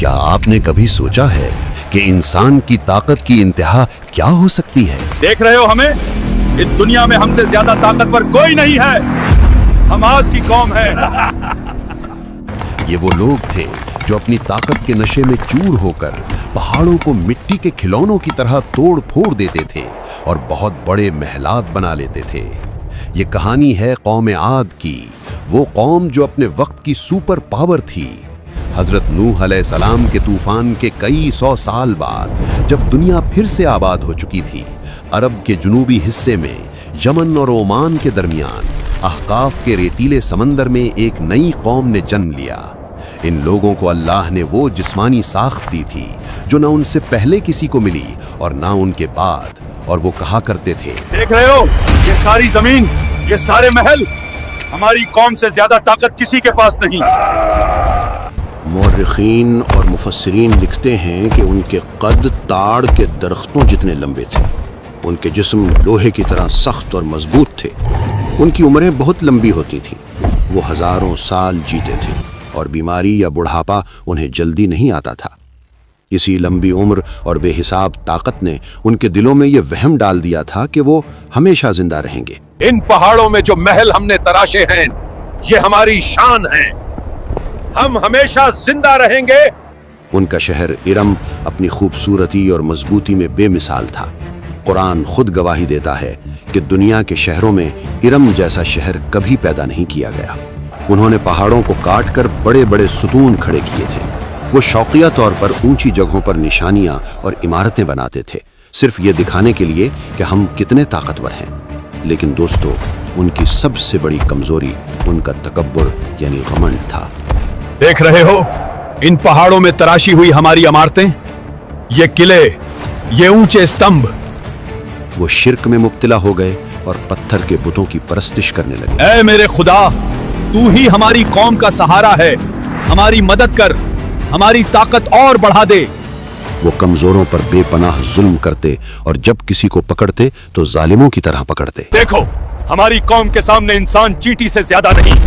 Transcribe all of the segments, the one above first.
کیا آپ نے کبھی سوچا ہے کہ انسان کی طاقت کی انتہا کیا ہو سکتی ہے؟ دیکھ رہے ہو ہمیں؟ اس دنیا میں ہم سے زیادہ طاقتور کوئی نہیں ہے۔ ہم عاد کی قوم ہے۔ یہ وہ لوگ تھے جو اپنی طاقت کے نشے میں چور ہو کر پہاڑوں کو مٹی کے کھلونوں کی طرح توڑ پھوڑ دیتے تھے اور بہت بڑے محلات بنا لیتے تھے۔ یہ کہانی ہے قوم عاد کی، وہ قوم جو اپنے وقت کی سپر پاور تھی۔ حضرت نوح علیہ السلام کے طوفان کے کئی سو سال بعد جب دنیا پھر سے آباد ہو چکی تھی، عرب کے جنوبی حصے میں یمن اور عمان کے درمیان احقاف کے ریتیلے سمندر میں ایک نئی قوم نے جنم لیا۔ ان لوگوں کو اللہ نے وہ جسمانی ساخت دی تھی جو نہ ان سے پہلے کسی کو ملی اور نہ ان کے بعد، اور وہ کہا کرتے تھے، دیکھ رہے ہو یہ ساری زمین، یہ سارے محل، ہماری قوم سے زیادہ طاقت کسی کے پاس نہیں۔ مورخین اور مفسرین لکھتے ہیں کہ ان کے قد تاڑ کے درختوں جتنے لمبے تھے، ان کے جسم لوہے کی طرح سخت اور مضبوط تھے، ان کی عمریں بہت لمبی ہوتی تھیں، وہ ہزاروں سال جیتے تھے اور بیماری یا بڑھاپا انہیں جلدی نہیں آتا تھا۔ اسی لمبی عمر اور بے حساب طاقت نے ان کے دلوں میں یہ وہم ڈال دیا تھا کہ وہ ہمیشہ زندہ رہیں گے۔ ان پہاڑوں میں جو محل ہم نے تراشے ہیں یہ ہماری شان ہے، ہم ہمیشہ زندہ رہیں گے۔ ان کا شہر ارم اپنی خوبصورتی اور مضبوطی میں بے مثال تھا۔ قرآن خود گواہی دیتا ہے کہ دنیا کے شہروں میں ارم جیسا شہر کبھی پیدا نہیں کیا گیا۔ انہوں نے پہاڑوں کو کاٹ کر بڑے بڑے ستون کھڑے کیے تھے۔ وہ شوقیہ طور پر اونچی جگہوں پر نشانیاں اور عمارتیں بناتے تھے، صرف یہ دکھانے کے لیے کہ ہم کتنے طاقتور ہیں۔ لیکن دوستو، ان کی سب سے بڑی کمزوری ان کا تکبر یعنی غمنڈ تھا۔ دیکھ رہے ہو ان پہاڑوں میں تراشی ہوئی ہماری عمارتیں، یہ قلعے، یہ اونچے استمبھ۔ وہ شرک میں مبتلا ہو گئے اور پتھر کے بتوں کی پرستش کرنے لگے۔ اے میرے خدا، تو ہی ہماری قوم کا سہارا ہے، ہماری مدد کر، ہماری طاقت اور بڑھا دے۔ وہ کمزوروں پر بے پناہ ظلم کرتے اور جب کسی کو پکڑتے تو ظالموں کی طرح پکڑتے۔ دیکھو ہماری قوم کے سامنے انسان چیٹی سے زیادہ نہیں،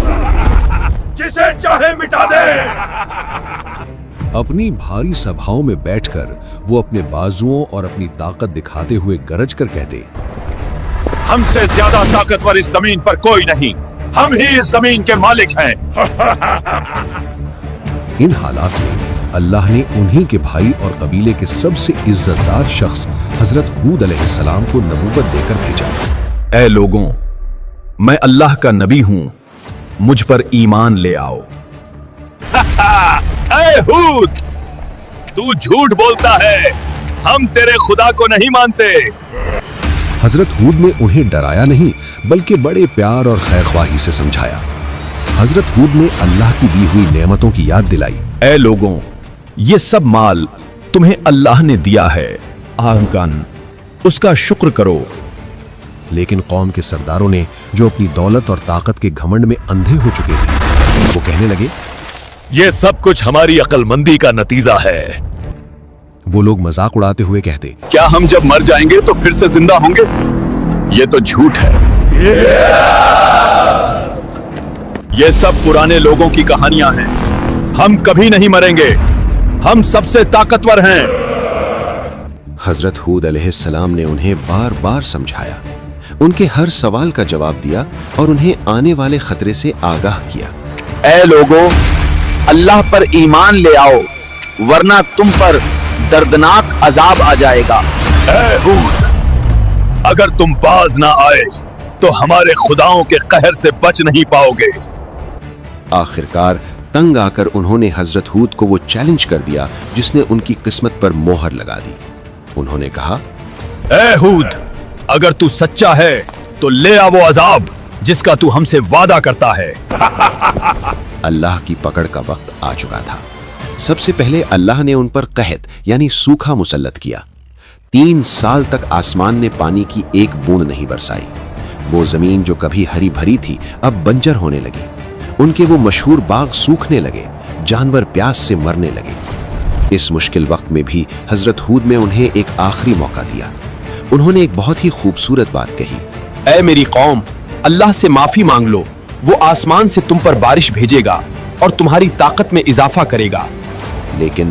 جسے چاہے مٹا دے۔ اپنی بھاری سبھاؤں میں بیٹھ کر وہ اپنے بازوؤں اور اپنی طاقت دکھاتے ہوئے گرج کر کہتے، ہم سے زیادہ طاقتور اس زمین پر کوئی نہیں، ہم ہی اس زمین کے مالک ہیں۔ ان حالات میں اللہ نے انہی کے بھائی اور قبیلے کے سب سے عزت دار شخص حضرت ہود علیہ السلام کو نبوت دے کر بھیجا۔ اے لوگوں، میں اللہ کا نبی ہوں، مجھ پر ایمان لے آؤ۔ اے ہود، تو جھوٹ بولتا ہے، ہم تیرے خدا کو نہیں مانتے۔ حضرت ہود نے انہیں ڈرایا نہیں بلکہ بڑے پیار اور خیر خواہی سے سمجھایا۔ حضرت ہود نے اللہ کی دی ہوئی نعمتوں کی یاد دلائی۔ اے لوگوں، یہ سب مال تمہیں اللہ نے دیا ہے، آنگن اس کا شکر کرو۔ لیکن قوم کے سرداروں نے جو اپنی دولت اور طاقت کے گھمنڈ میں اندھے ہو چکے تھے، وہ کہنے لگے، یہ سب کچھ ہماری عقل مندی کا نتیجہ ہے۔ وہ لوگ مذاق اڑاتے ہوئے کہتے، کیا ہم جب مر جائیں گے تو پھر سے زندہ ہوں گے؟ یہ تو جھوٹ ہے۔ یہ سب پرانے لوگوں کی کہانیاں ہیں، ہم کبھی نہیں مریں گے، ہم سب سے طاقتور ہیں۔ حضرت ہود علیہ السلام نے انہیں بار بار سمجھایا، ان کے ہر سوال کا جواب دیا اور انہیں آنے والے خطرے سے آگاہ کیا۔ اے لوگوں، اللہ پر ایمان لے آؤ ورنہ تم پر دردناک عذاب آ جائے گا۔ اے ہود، اگر تم باز نہ آئے تو ہمارے خداؤں کے قہر سے بچ نہیں پاؤ گے۔ آخرکار تنگ آ کر انہوں نے حضرت ہود کو وہ چیلنج کر دیا جس نے ان کی قسمت پر مہر لگا دی۔ انہوں نے کہا، اے ہود، اگر تو سچا ہے تو لے آ وہ عذاب جس کا تو ہم سے وعدہ کرتا ہے۔ اللہ کی پکڑ کا وقت آ چکا تھا۔ سب سے پہلے اللہ نے ان پر قحط یعنی سوکھا مسلط کیا۔ 3 سال تک آسمان نے پانی کی ایک بوند نہیں برسائی۔ وہ زمین جو کبھی ہری بھری تھی اب بنجر ہونے لگی۔ ان کے وہ مشہور باغ سوکھنے لگے، جانور پیاس سے مرنے لگے۔ اس مشکل وقت میں بھی حضرت ہود نے انہیں ایک آخری موقع دیا۔ انہوں نے ایک بہت ہی خوبصورت بات کہی، اے میری قوم، اللہ سے معافی مانگ لو، وہ آسمان سے تم پر بارش بھیجے گا اور تمہاری طاقت میں اضافہ کرے گا۔ لیکن